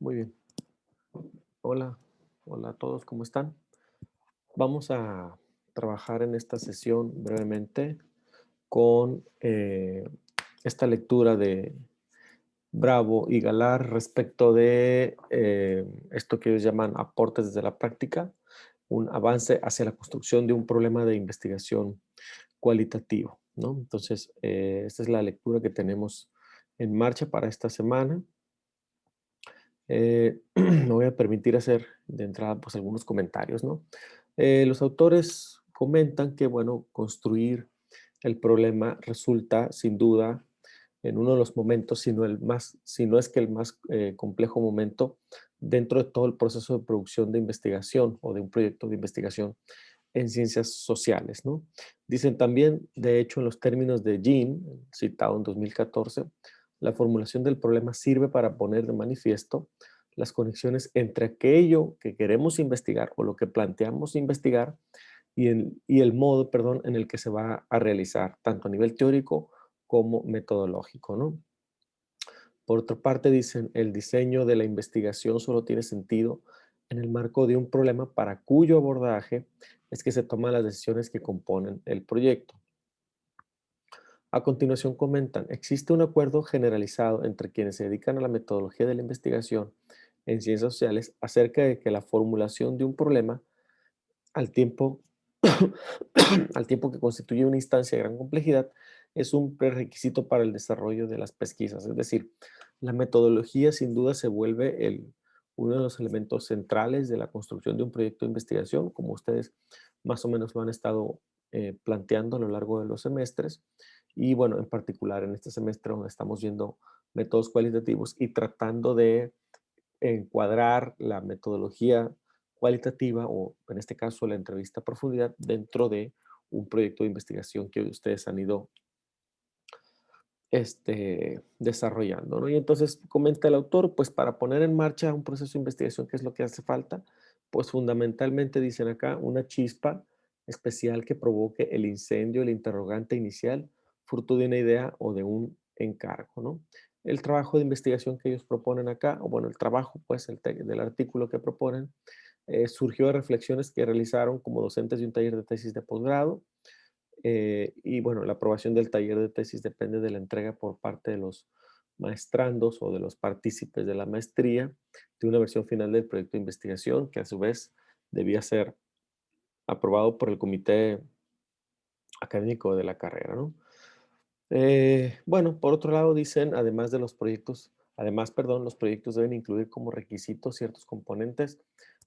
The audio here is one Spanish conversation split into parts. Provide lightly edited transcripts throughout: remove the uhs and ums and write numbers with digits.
Muy bien. Hola, hola a todos, ¿cómo están? Vamos a trabajar en esta sesión brevemente con esta lectura de Bravo y Galar respecto de esto que ellos llaman aportes desde la práctica, un avance hacia la construcción de un problema de investigación cualitativo, ¿no? Entonces, esta es la lectura que tenemos en marcha para esta semana. Me voy a permitir hacer de entrada pues algunos comentarios, ¿no? Los autores comentan que, bueno, construir el problema resulta sin duda en uno de los momentos, si no es que el más complejo momento dentro de todo el proceso de producción de investigación o de un proyecto de investigación en ciencias sociales, ¿no? Dicen también, de hecho, en los términos de Jean, citado en 2014, la formulación del problema sirve para poner de manifiesto las conexiones entre aquello que queremos investigar o lo que planteamos investigar y el modo, perdón, en el que se va a realizar, tanto a nivel teórico como metodológico, ¿no? Por otra parte, dicen, el diseño de la investigación solo tiene sentido en el marco de un problema para cuyo abordaje es que se toman las decisiones que componen el proyecto. A continuación comentan, existe un acuerdo generalizado entre quienes se dedican a la metodología de la investigación en ciencias sociales acerca de que la formulación de un problema al tiempo, al tiempo que constituye una instancia de gran complejidad es un prerequisito para el desarrollo de las pesquisas. Es decir, la metodología sin duda se vuelve uno de los elementos centrales de la construcción de un proyecto de investigación, como ustedes más o menos lo han estado planteando a lo largo de los semestres. Y bueno, en particular en este semestre donde estamos viendo métodos cualitativos y tratando de encuadrar la metodología cualitativa o en este caso la entrevista a profundidad dentro de un proyecto de investigación que ustedes han ido desarrollando, ¿no? Y entonces comenta el autor, pues para poner en marcha un proceso de investigación, ¿qué es lo que hace falta? Pues fundamentalmente dicen acá una chispa especial que provoque el incendio, el interrogante inicial, fruto de una idea o de un encargo, ¿no? El trabajo de investigación que ellos proponen acá, o bueno, el trabajo, pues, del artículo que proponen, surgió de reflexiones que realizaron como docentes de un taller de tesis de posgrado, y bueno, la aprobación del taller de tesis depende de la entrega por parte de los maestrandos o de los partícipes de la maestría de una versión final del proyecto de investigación que a su vez debía ser aprobado por el comité académico de la carrera, ¿no? Bueno, por otro lado dicen, además, perdón, los proyectos deben incluir como requisitos ciertos componentes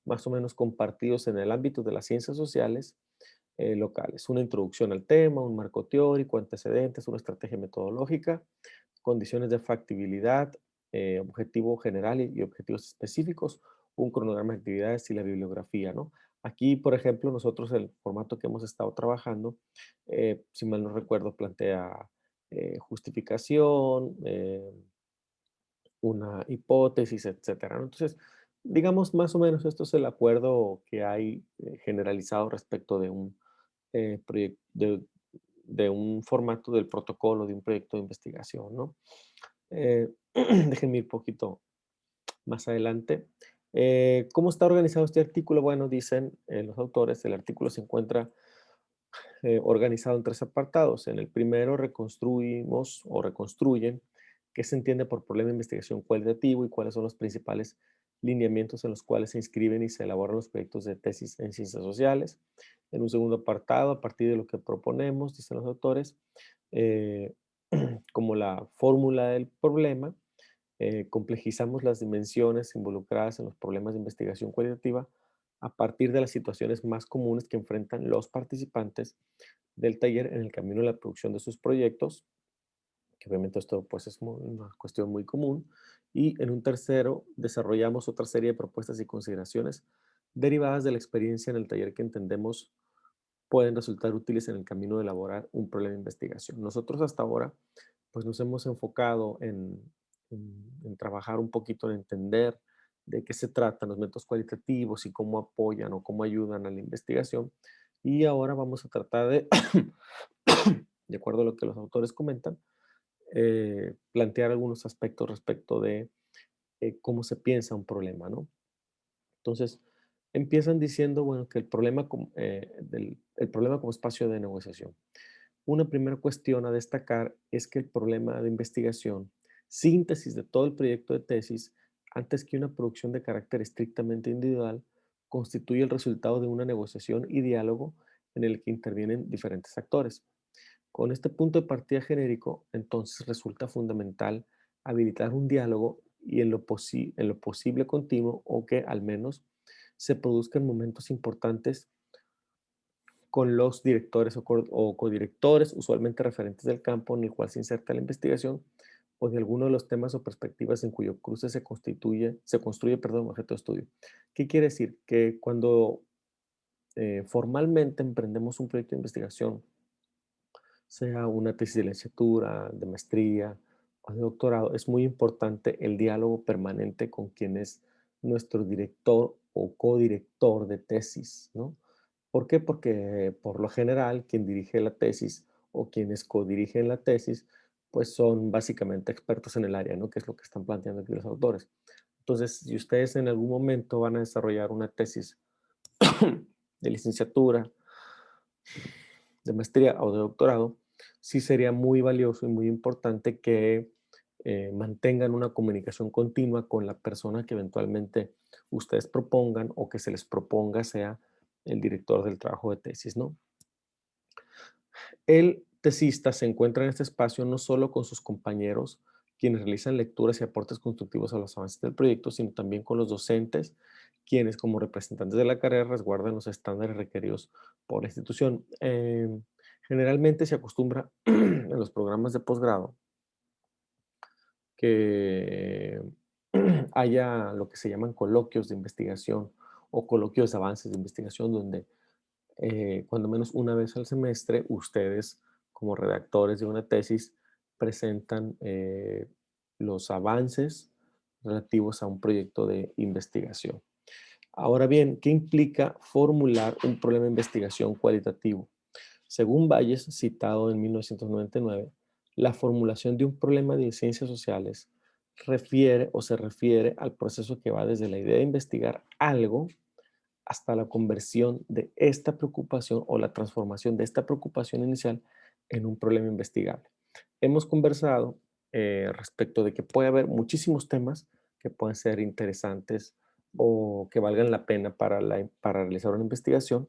más o menos compartidos en el ámbito de las ciencias sociales locales. Una introducción al tema, un marco teórico, antecedentes, una estrategia metodológica, condiciones de factibilidad, objetivo general y objetivos específicos, un cronograma de actividades y la bibliografía, ¿no? Aquí, por ejemplo, nosotros el formato que hemos estado trabajando, si mal no recuerdo, plantea justificación, una hipótesis, etcétera, ¿no? Entonces, digamos, más o menos esto es el acuerdo que hay generalizado respecto de un proyecto, de un formato del protocolo de un proyecto de investigación, ¿no? Eh, déjenme ir un poquito más adelante. ¿Cómo está organizado este artículo? Bueno, dicen los autores, el artículo se encuentra organizado en tres apartados. En el primero reconstruimos o reconstruyen qué se entiende por problema de investigación cualitativo y cuáles son los principales lineamientos en los cuales se inscriben y se elaboran los proyectos de tesis en ciencias sociales. En un segundo apartado, a partir de lo que proponemos, dicen los autores, eh, como la fórmula del problema, complejizamos las dimensiones involucradas en los problemas de investigación cualitativa a partir de las situaciones más comunes que enfrentan los participantes del taller en el camino de la producción de sus proyectos, que obviamente esto pues es una cuestión muy común, y en un tercero desarrollamos otra serie de propuestas y consideraciones derivadas de la experiencia en el taller que entendemos pueden resultar útiles en el camino de elaborar un problema de investigación. Nosotros hasta ahora pues nos hemos enfocado en trabajar un poquito en entender de qué se tratan los métodos cualitativos y cómo apoyan o cómo ayudan a la investigación. Y ahora vamos a tratar de acuerdo a lo que los autores comentan, plantear algunos aspectos respecto de cómo se piensa un problema, ¿no? Entonces, empiezan diciendo, bueno, que el problema como espacio de negociación. Una primera cuestión a destacar es que el problema de investigación, síntesis de todo el proyecto de tesis, antes que una producción de carácter estrictamente individual, constituye el resultado de una negociación y diálogo en el que intervienen diferentes actores. Con este punto de partida genérico, entonces resulta fundamental habilitar un diálogo y en lo posible continuo o que al menos se produzcan momentos importantes con los directores o codirectores, usualmente referentes del campo en el cual se inserta la investigación, o de alguno de los temas o perspectivas en cuyo cruce se construye, perdón, objeto de estudio. ¿Qué quiere decir? Que cuando formalmente emprendemos un proyecto de investigación, sea una tesis de licenciatura, de maestría o de doctorado, es muy importante el diálogo permanente con quien es nuestro director o codirector de tesis, ¿no? ¿Por qué? Porque por lo general quien dirige la tesis o quienes codirigen la tesis, pues son básicamente expertos en el área, ¿no? Que es lo que están planteando aquí los autores. Entonces, si ustedes en algún momento van a desarrollar una tesis de licenciatura, de maestría o de doctorado, sí sería muy valioso y muy importante que mantengan una comunicación continua con la persona que eventualmente ustedes propongan o que se les proponga sea el director del trabajo de tesis, ¿no? El tesista se encuentra en este espacio no solo con sus compañeros, quienes realizan lecturas y aportes constructivos a los avances del proyecto, sino también con los docentes, quienes como representantes de la carrera resguardan los estándares requeridos por la institución. Generalmente se acostumbra en los programas de posgrado que haya lo que se llaman coloquios de investigación o coloquios de avances de investigación, donde cuando menos una vez al semestre, ustedes como redactores de una tesis presentan los avances relativos a un proyecto de investigación. Ahora bien, ¿qué implica formular un problema de investigación cualitativo? Según Bayes, citado en 1999, la formulación de un problema de ciencias sociales refiere o se refiere al proceso que va desde la idea de investigar algo hasta la conversión de esta preocupación o la transformación de esta preocupación inicial en un problema investigable. Hemos conversado respecto de que puede haber muchísimos temas que pueden ser interesantes o que valgan la pena para realizar una investigación,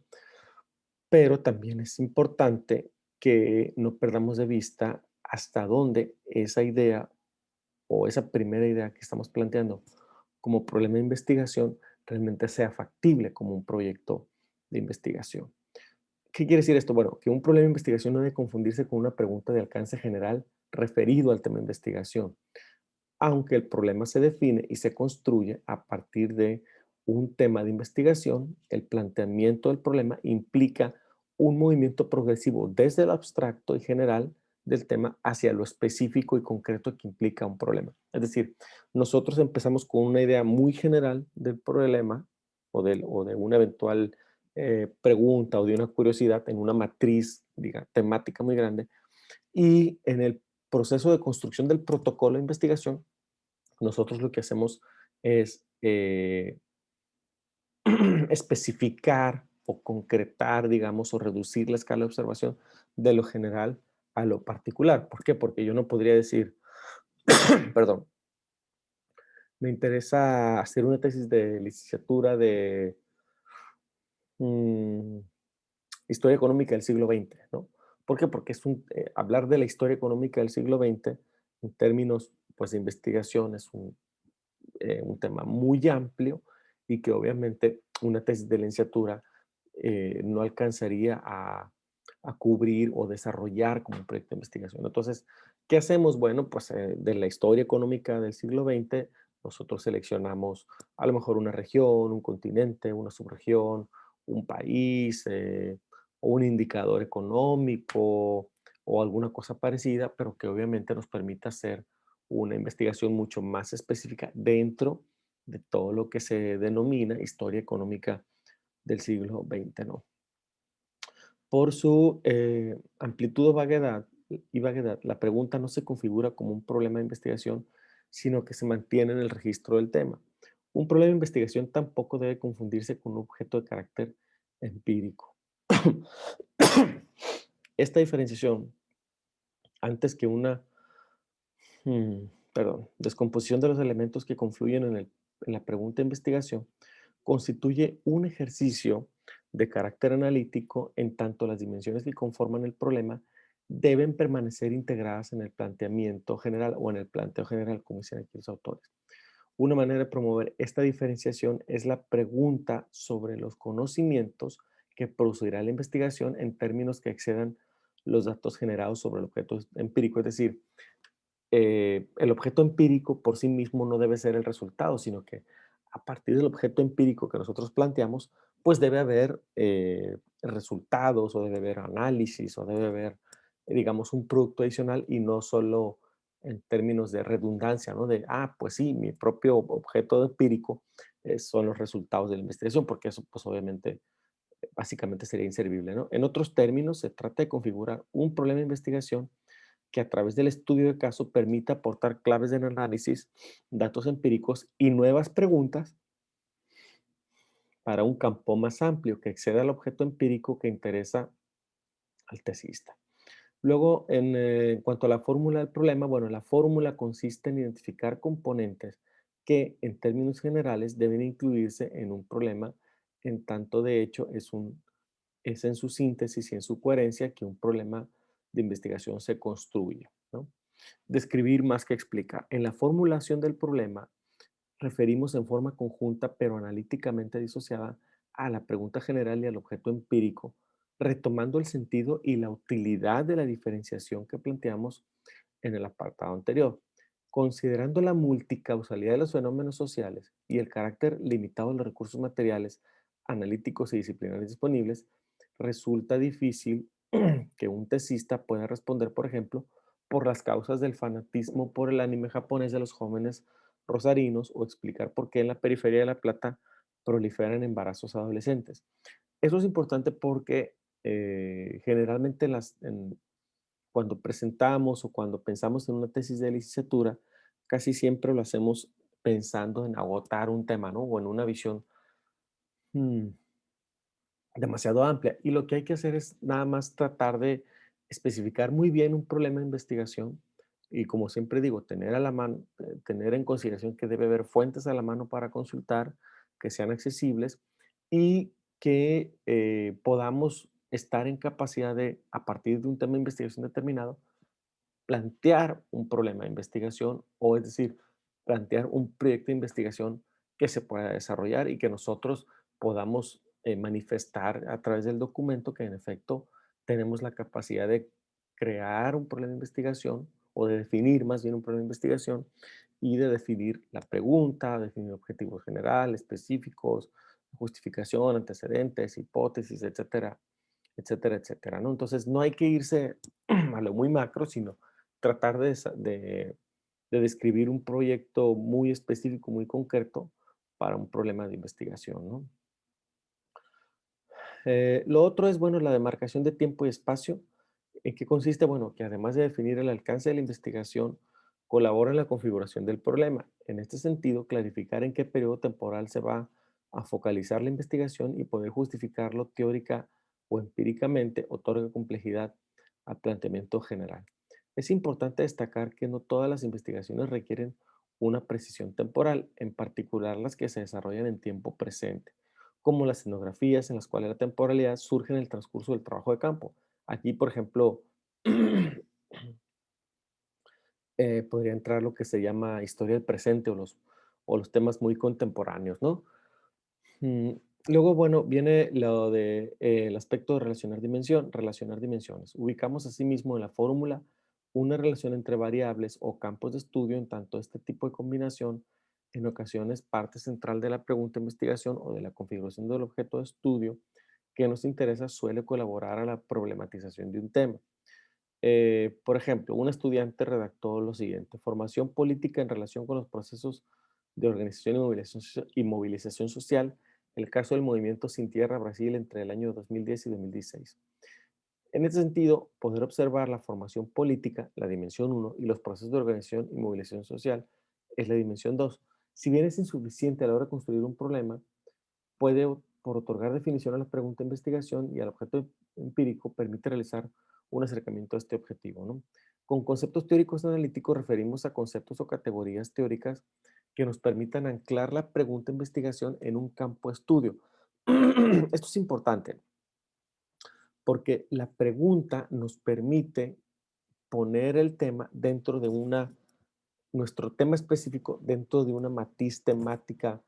pero también es importante que no perdamos de vista hasta dónde esa idea o esa primera idea que estamos planteando como problema de investigación realmente sea factible como un proyecto de investigación. ¿Qué quiere decir esto? Bueno, que un problema de investigación no debe confundirse con una pregunta de alcance general referido al tema de investigación, aunque el problema se define y se construye a partir de un tema de investigación, el planteamiento del problema implica un movimiento progresivo desde lo abstracto y general del tema hacia lo específico y concreto que implica un problema. Es decir, nosotros empezamos con una idea muy general del problema o de una eventual pregunta o de una curiosidad en una matriz temática muy grande y en el proceso de construcción del protocolo de investigación nosotros lo que hacemos es especificar o concretar, digamos, o reducir la escala de observación de lo general a lo particular. ¿Por qué? Porque yo no podría decir, perdón, me interesa hacer una tesis de licenciatura de mm, historia económica del siglo XX, ¿no? ¿Por qué? Porque hablar de la historia económica del siglo XX en términos pues, de investigación es un tema muy amplio y que obviamente una tesis de licenciatura no alcanzaría a cubrir o desarrollar como un proyecto de investigación. Entonces, ¿qué hacemos? Bueno, pues de la historia económica del siglo XX, nosotros seleccionamos a lo mejor una región, un continente, una subregión, un país o un indicador económico o alguna cosa parecida, pero que obviamente nos permita hacer una investigación mucho más específica dentro de todo lo que se denomina historia económica del siglo XX, ¿no? Por su amplitud o vaguedad, la pregunta no se configura como un problema de investigación, sino que se mantiene en el registro del tema. Un problema de investigación tampoco debe confundirse con un objeto de carácter empírico. Esta diferenciación, antes que una descomposición de los elementos que confluyen en la pregunta de investigación, constituye un ejercicio de carácter analítico en tanto las dimensiones que conforman el problema deben permanecer integradas en el planteamiento general o en el planteo general, como dicen aquí los autores. Una manera de promover esta diferenciación es la pregunta sobre los conocimientos que producirá la investigación en términos que excedan los datos generados sobre el objeto empírico. Es decir, el objeto empírico por sí mismo no debe ser el resultado, sino que a partir del objeto empírico que nosotros planteamos, pues debe haber resultados o debe haber análisis o debe haber, digamos, un producto adicional y no solo en términos de redundancia, ¿no? De, pues sí, mi propio objeto empírico son los resultados de la investigación, porque eso, pues obviamente, básicamente sería inservible, ¿no? En otros términos, se trata de configurar un problema de investigación que a través del estudio de caso permita aportar claves del análisis, datos empíricos y nuevas preguntas para un campo más amplio que exceda al objeto empírico que interesa al tesista. Luego, en cuanto a la fórmula del problema, bueno, la fórmula consiste en identificar componentes que, en términos generales, deben incluirse en un problema, en tanto de hecho es en su síntesis y en su coherencia que un problema de investigación se construye, ¿no? Describir más que explicar. En la formulación del problema, referimos en forma conjunta pero analíticamente disociada a la pregunta general y al objeto empírico, retomando el sentido y la utilidad de la diferenciación que planteamos en el apartado anterior. Considerando la multicausalidad de los fenómenos sociales y el carácter limitado de los recursos materiales, analíticos y disciplinarios disponibles, resulta difícil que un tesista pueda responder, por ejemplo, por las causas del fanatismo por el anime japonés de los jóvenes rosarinos o explicar por qué en la periferia de La Plata proliferan embarazos adolescentes. Eso es importante porque generalmente cuando presentamos o cuando pensamos en una tesis de licenciatura, casi siempre lo hacemos pensando en agotar un tema, ¿no? O en una visión mm, demasiado amplia. Y lo que hay que hacer es nada más tratar de especificar muy bien un problema de investigación y, como siempre digo, tener a la mano, tener en consideración que debe haber fuentes a la mano para consultar, que sean accesibles y que podamos estar en capacidad de, a partir de un tema de investigación determinado, plantear un problema de investigación o, es decir, plantear un proyecto de investigación que se pueda desarrollar y que nosotros podamos manifestar a través del documento que en efecto tenemos la capacidad de crear un problema de investigación o de definir más bien un problema de investigación y de definir la pregunta, definir objetivos generales, específicos, justificación, antecedentes, hipótesis, etcétera, etcétera, etcétera, ¿no? Entonces no hay que irse a lo muy macro, sino tratar de describir un proyecto muy específico, muy concreto para un problema de investigación, ¿no? Lo otro es, bueno, la demarcación de tiempo y espacio. ¿En qué consiste? Bueno, que además de definir el alcance de la investigación, colabora en la configuración del problema. En este sentido, clarificar en qué periodo temporal se va a focalizar la investigación y poder justificarlo teórica o empíricamente otorga complejidad al planteamiento general. Es importante destacar que no todas las investigaciones requieren una precisión temporal, en particular las que se desarrollan en tiempo presente, como las etnografías en las cuales la temporalidad surge en el transcurso del trabajo de campo. Aquí, por ejemplo, podría entrar lo que se llama historia del presente o los temas muy contemporáneos, ¿no? Mm, Luego, bueno, viene lo de, el aspecto de relacionar dimensiones. Ubicamos asimismo en la fórmula una relación entre variables o campos de estudio, en tanto este tipo de combinación en ocasiones parte central de la pregunta de investigación o de la configuración del objeto de estudio que nos interesa suele colaborar a la problematización de un tema. Por ejemplo, un estudiante redactó lo siguiente: formación política en relación con los procesos de organización y movilización social, el caso del movimiento Sin Tierra Brasil entre el año 2010 y 2016. En este sentido, poder observar la formación política, la dimensión uno y los procesos de organización y movilización social es la dimensión 2. Si bien es insuficiente a la hora de construir un problema, puede, por otorgar definición a la pregunta de investigación y al objeto empírico, permite realizar un acercamiento a este objetivo, ¿no? Con conceptos teóricos analíticos referimos a conceptos o categorías teóricas que nos permitan anclar la pregunta de investigación en un campo de estudio. Esto es importante porque la pregunta nos permite poner el tema dentro de nuestro tema específico dentro de una matriz, temática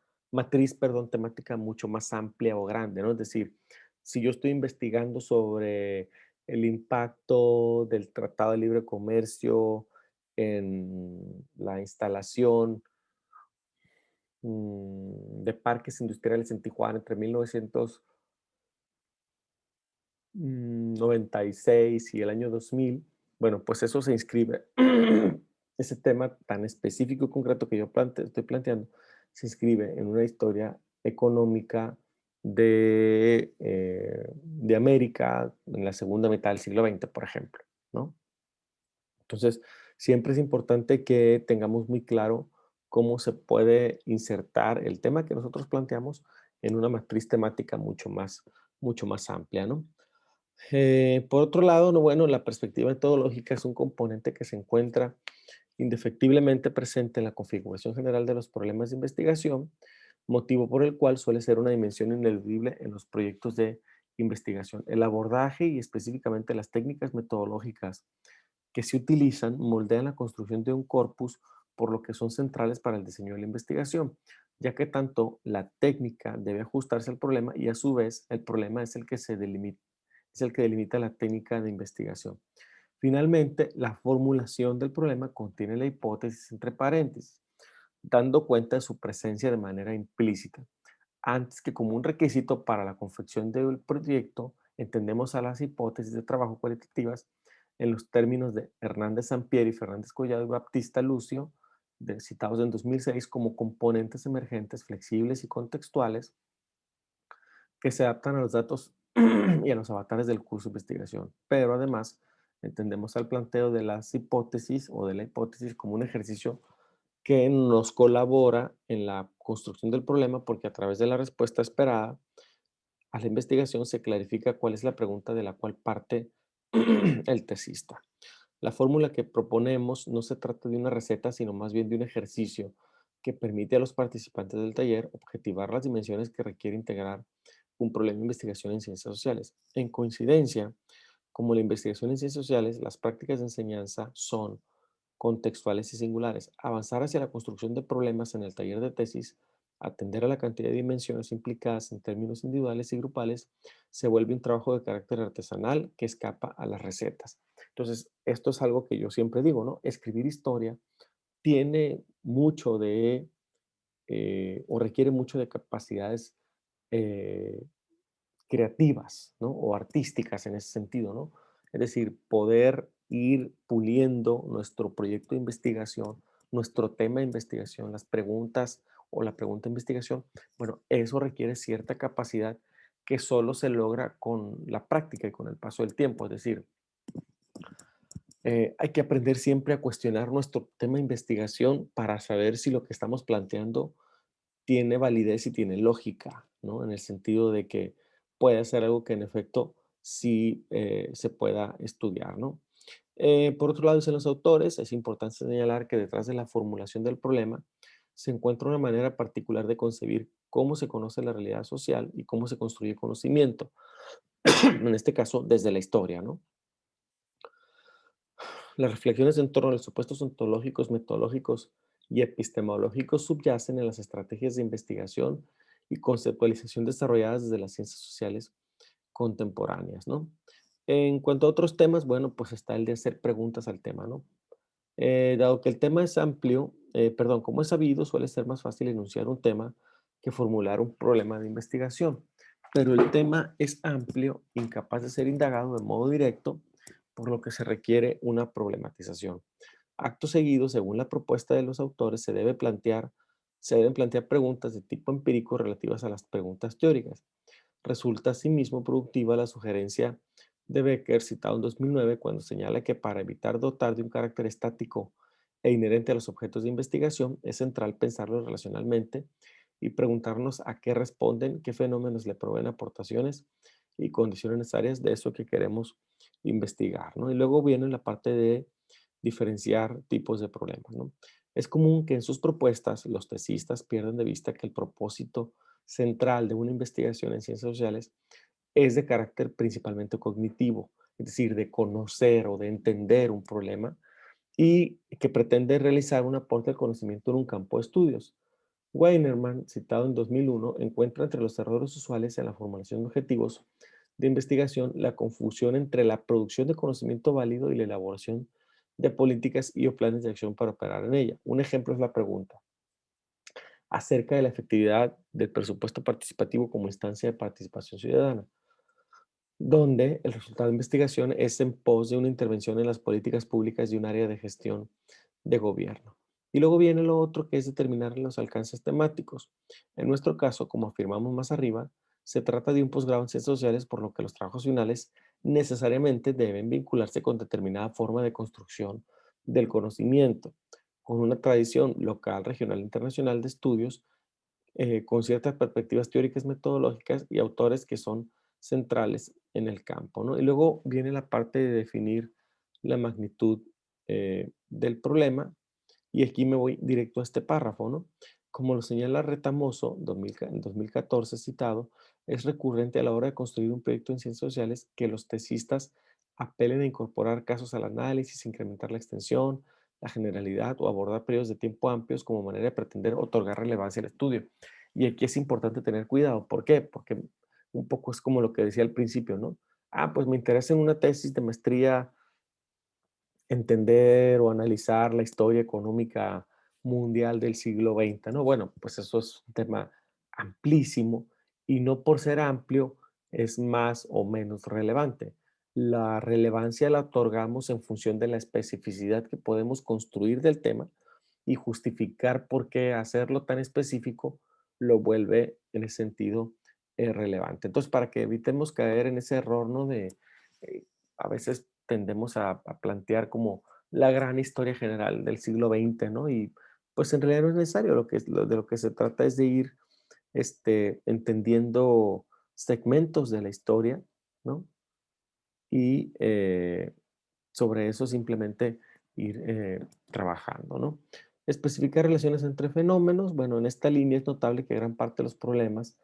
mucho más amplia o grande, ¿no? Es decir, si yo estoy investigando sobre el impacto del Tratado de Libre Comercio en la instalación de parques industriales en Tijuana entre 1996 y el año 2000, bueno, pues eso se inscribe, ese tema tan específico y concreto que yo estoy planteando, se inscribe en una historia económica de América en la segunda mitad del siglo XX, por ejemplo, ¿no? Entonces, siempre es importante que tengamos muy claro cómo se puede insertar el tema que nosotros planteamos en una matriz temática mucho más amplia, ¿no? Por otro lado, no, bueno, la perspectiva metodológica es un componente que se encuentra indefectiblemente presente en la configuración general de los problemas de investigación, motivo por el cual suele ser una dimensión ineludible en los proyectos de investigación. El abordaje y específicamente las técnicas metodológicas que se utilizan moldean la construcción de un corpus, por lo que son centrales para el diseño de la investigación, ya que tanto la técnica debe ajustarse al problema y a su vez el problema es el que delimita la técnica de investigación. Finalmente, la formulación del problema contiene la hipótesis entre paréntesis, dando cuenta de su presencia de manera implícita. Antes que como un requisito para la confección del proyecto, entendemos a las hipótesis de trabajo cualitativas en los términos de Hernández Sampieri, Fernández Collado y Baptista Lucio, citados en 2006 como componentes emergentes, flexibles y contextuales que se adaptan a los datos y a los avatares del curso de investigación. Pero además, entendemos al planteo de las hipótesis o de la hipótesis como un ejercicio que nos colabora en la construcción del problema porque a través de la respuesta esperada a la investigación se clarifica cuál es la pregunta de la cual parte el tesista. La fórmula que proponemos no se trata de una receta, sino más bien de un ejercicio que permite a los participantes del taller objetivar las dimensiones que requiere integrar un problema de investigación en ciencias sociales. En coincidencia, como la investigación en ciencias sociales, las prácticas de enseñanza son contextuales y singulares. Avanzar hacia la construcción de problemas en el taller de tesis, atender a la cantidad de dimensiones implicadas en términos individuales y grupales, se vuelve un trabajo de carácter artesanal que escapa a las recetas. Entonces, esto es algo que yo siempre digo, ¿no? Escribir historia tiene mucho o requiere mucho de capacidades eh, creativas, ¿no? O artísticas en ese sentido, ¿no? Es decir, poder ir puliendo nuestro proyecto de investigación, nuestro tema de investigación, las preguntas o la pregunta de investigación, bueno, eso requiere cierta capacidad que solo se logra con la práctica y con el paso del tiempo. Es decir, hay que aprender siempre a cuestionar nuestro tema de investigación para saber si lo que estamos planteando tiene validez y tiene lógica, ¿no? En el sentido de que puede ser algo que en efecto sí se pueda estudiar, ¿no? Por otro lado, dicen los autores, es importante señalar que detrás de la formulación del problema se encuentra una manera particular de concebir cómo se conoce la realidad social y cómo se construye conocimiento, en este caso desde la historia, ¿no? Las reflexiones en torno a los supuestos ontológicos, metodológicos y epistemológicos subyacen en las estrategias de investigación y conceptualización desarrolladas desde las ciencias sociales contemporáneas, ¿no? En cuanto a otros temas, bueno, pues está el de hacer preguntas al tema, ¿no? Dado que el tema es amplio, perdón, como es sabido, suele ser más fácil enunciar un tema que formular un problema de investigación, pero el tema es amplio, incapaz de ser indagado de modo directo, por lo que se requiere una problematización. Acto seguido, según la propuesta de los autores, se deben plantear preguntas de tipo empírico relativas a las preguntas teóricas. Resulta asimismo productiva la sugerencia de Becker, citado en 2009, cuando señala que para evitar dotar de un carácter estático e inherente a los objetos de investigación, es central pensarlo relacionalmente y preguntarnos a qué responden, qué fenómenos le proveen aportaciones y condiciones necesarias de eso que queremos investigar, ¿no? Y luego viene la parte de diferenciar tipos de problemas, ¿no? Es común que en sus propuestas los tesistas pierdan de vista que el propósito central de una investigación en ciencias sociales es de carácter principalmente cognitivo, es decir, de conocer o de entender un problema y que pretende realizar un aporte al conocimiento en un campo de estudios. Weinerman, citado en 2001, encuentra entre los errores usuales en la formulación de objetivos de investigación la confusión entre la producción de conocimiento válido y la elaboración de políticas y o planes de acción para operar en ella. Un ejemplo es la pregunta acerca de la efectividad del presupuesto participativo como instancia de participación ciudadana, donde el resultado de investigación es en pos de una intervención en las políticas públicas de un área de gestión de gobierno. Y luego viene lo otro que es determinar los alcances temáticos. En nuestro caso, como afirmamos más arriba, se trata de un posgrado en ciencias sociales, por lo que los trabajos finales necesariamente deben vincularse con determinada forma de construcción del conocimiento, con una tradición local, regional e internacional de estudios con ciertas perspectivas teóricas, metodológicas y autores que son centrales en el campo, ¿no? Y luego viene la parte de definir la magnitud del problema y aquí me voy directo a este párrafo, ¿no? Como lo señala Retamoso, en 2014 citado, es recurrente a la hora de construir un proyecto en ciencias sociales que los tesistas apelen a incorporar casos al análisis, incrementar la extensión, la generalidad o abordar periodos de tiempo amplios como manera de pretender otorgar relevancia al estudio. Y aquí es importante tener cuidado. ¿Por qué? Porque un poco es como lo que decía al principio, ¿no? Ah, pues me interesa en una tesis de maestría entender o analizar la historia económica mundial del siglo XX, ¿no? Bueno, pues eso es un tema amplísimo y no por ser amplio es más o menos relevante. La relevancia la otorgamos en función de la especificidad que podemos construir del tema y justificar por qué hacerlo tan específico lo vuelve en ese sentido relevante. Entonces, para que evitemos caer en ese error, ¿no? Eh, a veces tendemos a plantear como la gran historia general del siglo XX, ¿no? Y pues en realidad no es necesario, de lo que se trata es de ir entendiendo segmentos de la historia, ¿no? Y sobre eso simplemente ir trabajando, ¿no? Especificar relaciones entre fenómenos. Bueno, en esta línea es notable que gran parte de los problemas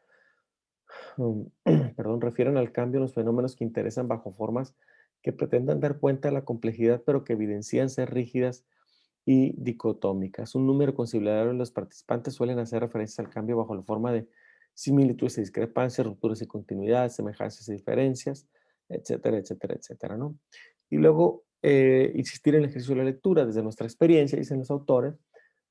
perdón, refieren al cambio en los fenómenos que interesan bajo formas que pretendan dar cuenta de la complejidad, pero que evidencian ser rígidas y dicotómicas. Un número considerable de los participantes suelen hacer referencia al cambio bajo la forma de similitudes y discrepancias, rupturas y continuidades, semejanzas y diferencias, etcétera, etcétera, etcétera, ¿no? Y luego, insistir en el ejercicio de la lectura. Desde nuestra experiencia, dicen los autores,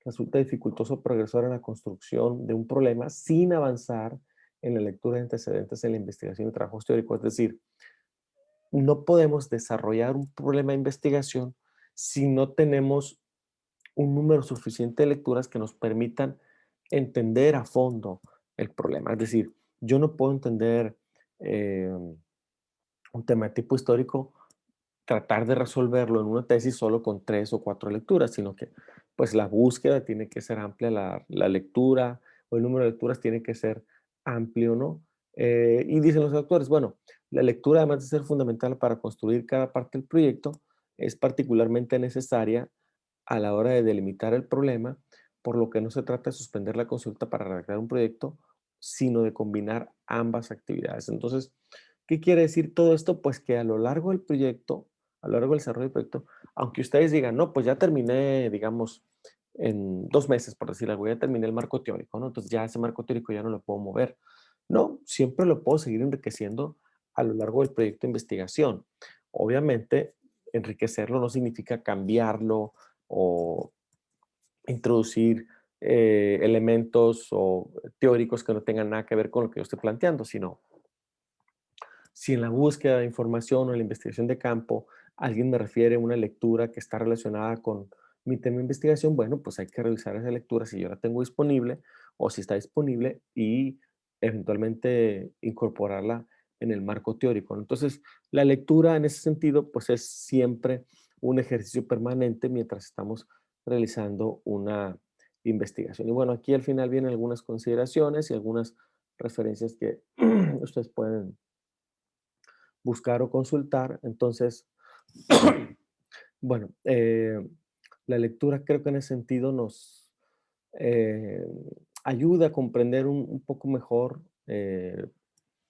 resulta dificultoso progresar en la construcción de un problema sin avanzar en la lectura de antecedentes en la investigación y trabajos teóricos. Es decir, no podemos desarrollar un problema de investigación si no tenemos un número suficiente de lecturas que nos permitan entender a fondo el problema. Es decir, yo no puedo entender un tema de tipo histórico, tratar de resolverlo en una tesis solo con 3 o 4 lecturas, sino que pues la búsqueda tiene que ser amplia, la lectura o el número de lecturas tiene que ser amplio, ¿no? Y dicen los autores, bueno, la lectura además de ser fundamental para construir cada parte del proyecto, es particularmente necesaria a la hora de delimitar el problema, por lo que no se trata de suspender la consulta para redactar un proyecto, sino de combinar ambas actividades. Entonces, ¿qué quiere decir todo esto? Pues que a lo largo del proyecto, a lo largo del desarrollo del proyecto, aunque ustedes digan, no, pues ya terminé, digamos, en 2 meses, por decir algo, ya terminé el marco teórico, ¿no? Entonces ya ese marco teórico ya no lo puedo mover. No, siempre lo puedo seguir enriqueciendo a lo largo del proyecto de investigación. Obviamente, enriquecerlo no significa cambiarlo o introducir elementos o teóricos que no tengan nada que ver con lo que yo estoy planteando, sino si en la búsqueda de información o en la investigación de campo alguien me refiere a una lectura que está relacionada con mi tema de investigación, bueno, pues hay que revisar esa lectura si yo la tengo disponible o si está disponible y eventualmente incorporarla en el marco teórico, ¿no? Entonces, la lectura en ese sentido, pues es siempre un ejercicio permanente mientras estamos realizando una investigación. Y bueno, aquí al final vienen algunas consideraciones y algunas referencias que ustedes pueden buscar o consultar. Entonces, bueno, la lectura creo que en ese sentido nos eh, ayuda a comprender un poco mejor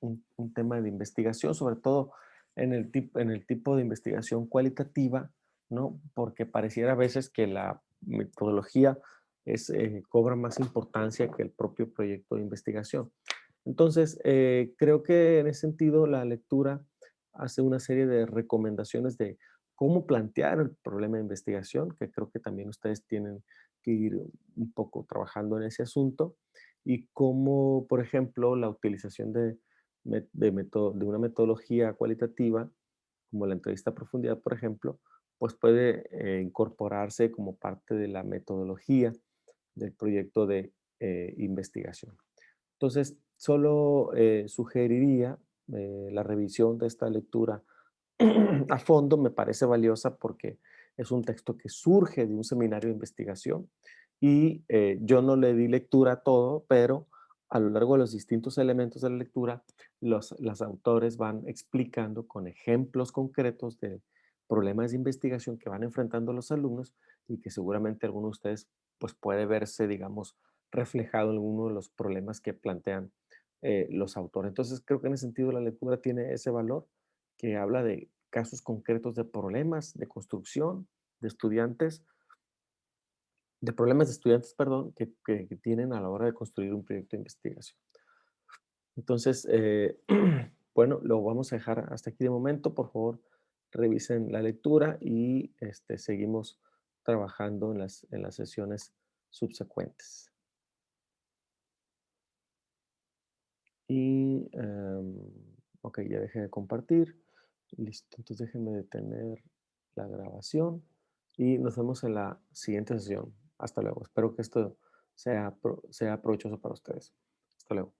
un tema de investigación, sobre todo en el tipo de investigación cualitativa, ¿no? Porque pareciera a veces que la metodología cobra más importancia que el propio proyecto de investigación. Entonces, creo que en ese sentido la lectura hace una serie de recomendaciones de cómo plantear el problema de investigación, que creo que también ustedes tienen que ir un poco trabajando en ese asunto, y cómo, por ejemplo, la utilización de una metodología cualitativa, como la entrevista a profundidad, por ejemplo, pues puede incorporarse como parte de la metodología del proyecto de investigación. Entonces, solo sugeriría la revisión de esta lectura a fondo. Me parece valiosa porque es un texto que surge de un seminario de investigación y yo no le di lectura a todo, pero a lo largo de los distintos elementos de la lectura, los autores van explicando con ejemplos concretos de problemas de investigación que van enfrentando los alumnos y que seguramente alguno de ustedes pues puede verse, digamos, reflejado en alguno de los problemas que plantean los autores. Entonces, creo que en ese sentido la lectura tiene ese valor que habla de casos concretos de problemas de construcción de estudiantes, de problemas de estudiantes, perdón, que tienen a la hora de construir un proyecto de investigación. Entonces, bueno, lo vamos a dejar hasta aquí de momento. Por favor, revisen la lectura y seguimos trabajando en las sesiones subsecuentes. Y, ok, ya dejé de compartir. Listo, entonces déjenme detener la grabación y nos vemos en la siguiente sesión. Hasta luego. Espero que esto sea provechoso para ustedes. Hasta luego.